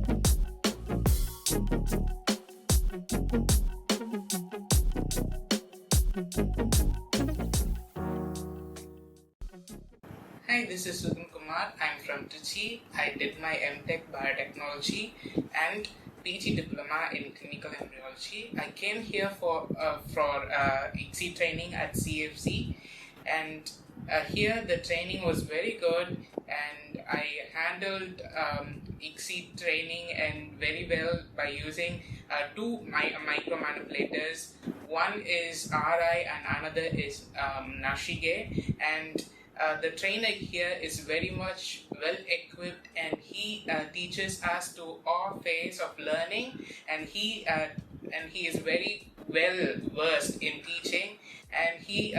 Hi, this is Sudhan Kumar. I'm from Trichy. I did my MTech Biotechnology and PG Diploma in Clinical Embryology. I came here for Icsi training at CFC, and here the training was very good, and I handled Icsi training and very well by using two micro manipulators. One is RI and another is Nashige, and the trainer here is very much well equipped, and he teaches us to all phase of learning, and he is very well versed in teaching, and he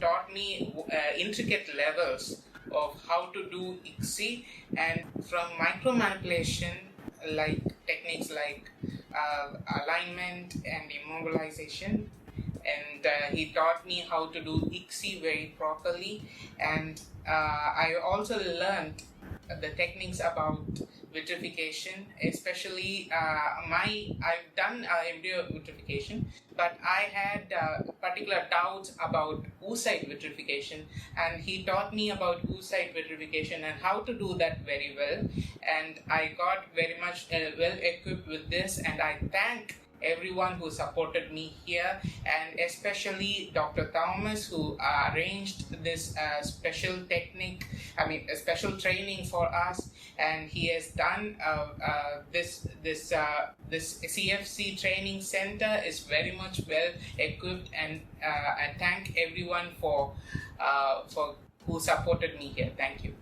taught me intricate levels of how to do Icsi, and from micro manipulation like techniques like alignment and immobilization, and he taught me how to do Icsi very properly, and I also learned the techniques about vitrification, especially I've done embryo vitrification, but I had particular doubts about oocyte vitrification, and he taught me about oocyte vitrification and how to do that very well, and I got very much well equipped with this, and I thank everyone who supported me here, and especially Dr. Thomas, who arranged this special technique, a special training for us, and he has done this CFC training center is very much well equipped, and I thank everyone for who supported me here. Thank you.